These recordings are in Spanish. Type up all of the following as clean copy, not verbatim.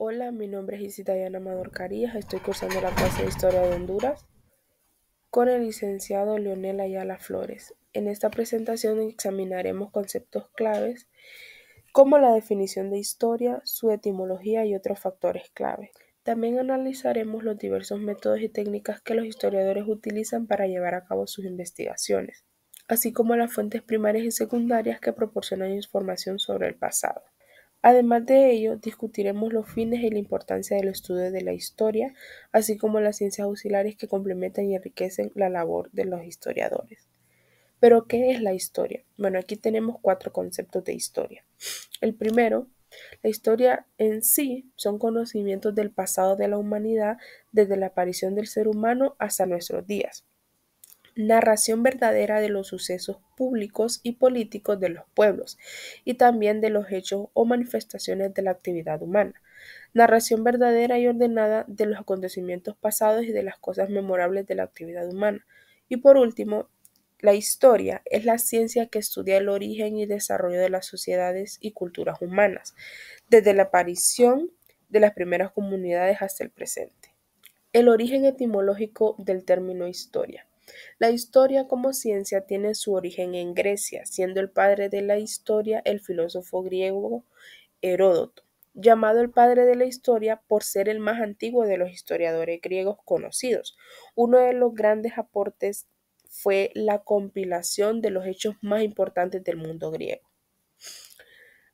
Hola, mi nombre es Isitayana Amador Carías, estoy cursando la clase de Historia de Honduras con el licenciado Leonel Ayala Flores. En esta presentación examinaremos conceptos claves como la definición de historia, su etimología y otros factores clave. También analizaremos los diversos métodos y técnicas que los historiadores utilizan para llevar a cabo sus investigaciones, así como las fuentes primarias y secundarias que proporcionan información sobre el pasado. Además de ello, discutiremos los fines y la importancia del estudio de la historia, así como las ciencias auxiliares que complementan y enriquecen la labor de los historiadores. Pero, ¿qué es la historia? Bueno, aquí tenemos 4 conceptos de historia. El primero, la historia en sí son conocimientos del pasado de la humanidad desde la aparición del ser humano hasta nuestros días. Narración verdadera de los sucesos públicos y políticos de los pueblos y también de los hechos o manifestaciones de la actividad humana. Narración verdadera y ordenada de los acontecimientos pasados y de las cosas memorables de la actividad humana. Y por último, la historia es la ciencia que estudia el origen y desarrollo de las sociedades y culturas humanas, desde la aparición de las primeras comunidades hasta el presente. El origen etimológico del término historia. La historia como ciencia tiene su origen en Grecia, siendo el padre de la historia el filósofo griego Heródoto, llamado el padre de la historia por ser el más antiguo de los historiadores griegos conocidos. Uno de los grandes aportes fue la compilación de los hechos más importantes del mundo griego.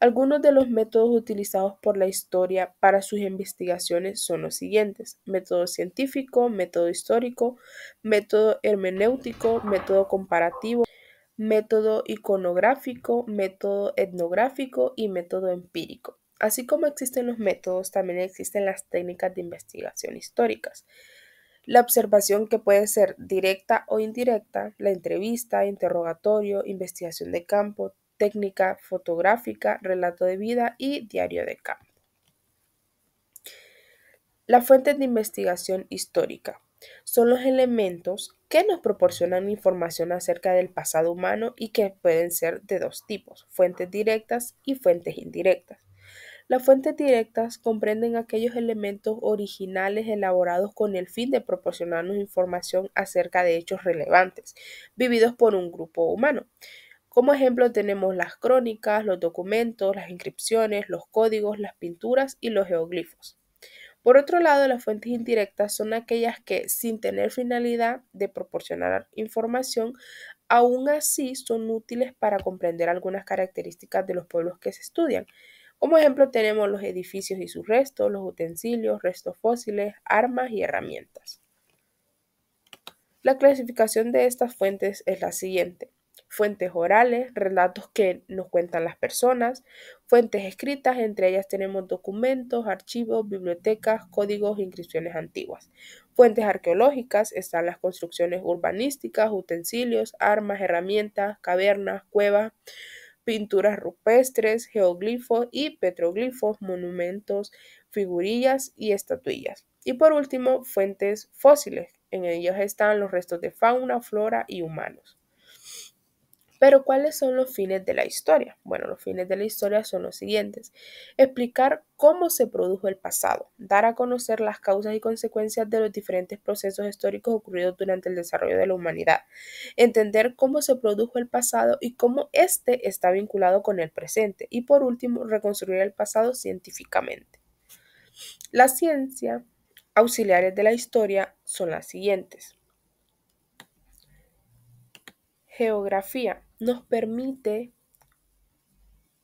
Algunos de los métodos utilizados por la historia para sus investigaciones son los siguientes: método científico, método histórico, método hermenéutico, método comparativo, método iconográfico, método etnográfico y método empírico. Así como existen los métodos, también existen las técnicas de investigación históricas. La observación, que puede ser directa o indirecta, la entrevista, interrogatorio, investigación de campo, técnica fotográfica, relato de vida y diario de campo. Las fuentes de investigación histórica son los elementos que nos proporcionan información acerca del pasado humano y que pueden ser de dos tipos: fuentes directas y fuentes indirectas. Las fuentes directas comprenden aquellos elementos originales elaborados con el fin de proporcionarnos información acerca de hechos relevantes, vividos por un grupo humano. Como ejemplo tenemos las crónicas, los documentos, las inscripciones, los códigos, las pinturas y los geoglifos. Por otro lado, las fuentes indirectas son aquellas que, sin tener finalidad de proporcionar información, aún así son útiles para comprender algunas características de los pueblos que se estudian. Como ejemplo tenemos los edificios y sus restos, los utensilios, restos fósiles, armas y herramientas. La clasificación de estas fuentes es la siguiente: fuentes orales, relatos que nos cuentan las personas; fuentes escritas, entre ellas tenemos documentos, archivos, bibliotecas, códigos e inscripciones antiguas; fuentes arqueológicas, están las construcciones urbanísticas, utensilios, armas, herramientas, cavernas, cuevas, pinturas rupestres, geoglifos y petroglifos, monumentos, figurillas y estatuillas. Y por último, fuentes fósiles. En ellos están los restos de fauna, flora y humanos. Pero, ¿cuáles son los fines de la historia? Bueno, los fines de la historia son los siguientes: explicar cómo se produjo el pasado, dar a conocer las causas y consecuencias de los diferentes procesos históricos ocurridos durante el desarrollo de la humanidad, entender cómo se produjo el pasado y cómo éste está vinculado con el presente, y por último, reconstruir el pasado científicamente. Las ciencias auxiliares de la historia son las siguientes. Geografía nos permite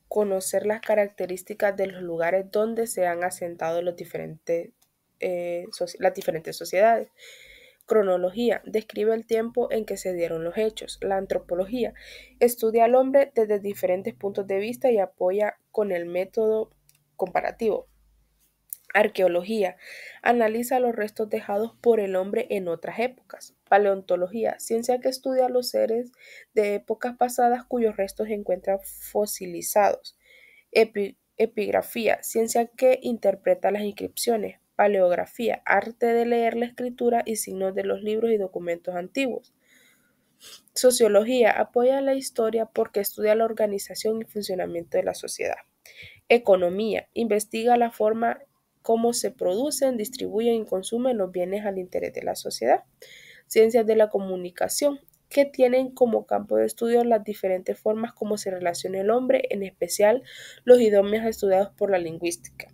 conocer las características de los lugares donde se han asentado las diferentes sociedades. Cronología describe el tiempo en que se dieron los hechos. La antropología estudia al hombre desde diferentes puntos de vista y apoya con el método comparativo. Arqueología analiza los restos dejados por el hombre en otras épocas. Paleontología, ciencia que estudia los seres de épocas pasadas cuyos restos se encuentran fosilizados. Epigrafía, ciencia que interpreta las inscripciones. Paleografía, arte de leer la escritura y signos de los libros y documentos antiguos. Sociología apoya la historia porque estudia la organización y funcionamiento de la sociedad. Economía investiga la forma cómo se producen, distribuyen y consumen los bienes al interés de la sociedad. Ciencias de la comunicación, que tienen como campo de estudio las diferentes formas como se relaciona el hombre, en especial los idiomas estudiados por la lingüística.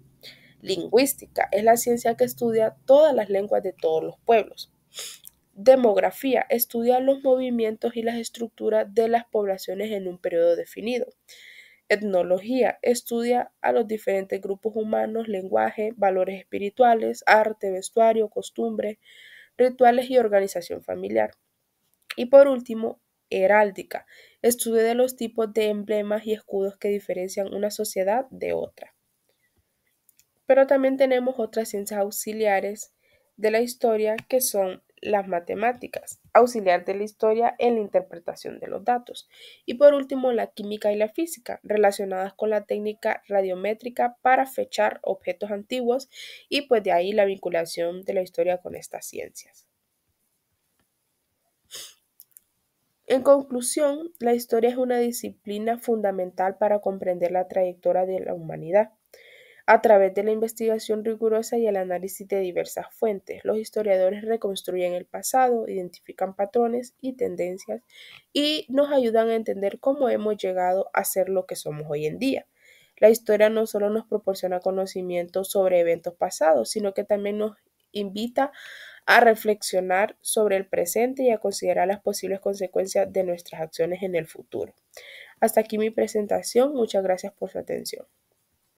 Lingüística es la ciencia que estudia todas las lenguas de todos los pueblos. Demografía estudia los movimientos y las estructuras de las poblaciones en un periodo definido. Etnología estudia a los diferentes grupos humanos, lenguaje, valores espirituales, arte, vestuario, costumbres, rituales y organización familiar. Y por último, heráldica, estudio de los tipos de emblemas y escudos que diferencian una sociedad de otra. Pero también tenemos otras ciencias auxiliares de la historia que son las matemáticas, auxiliar de la historia en la interpretación de los datos. Y por último, la química y la física, relacionadas con la técnica radiométrica para fechar objetos antiguos y pues de ahí la vinculación de la historia con estas ciencias. En conclusión, la historia es una disciplina fundamental para comprender la trayectoria de la humanidad. A través de la investigación rigurosa y el análisis de diversas fuentes, los historiadores reconstruyen el pasado, identifican patrones y tendencias y nos ayudan a entender cómo hemos llegado a ser lo que somos hoy en día. La historia no solo nos proporciona conocimiento sobre eventos pasados, sino que también nos invita a reflexionar sobre el presente y a considerar las posibles consecuencias de nuestras acciones en el futuro. Hasta aquí mi presentación. Muchas gracias por su atención.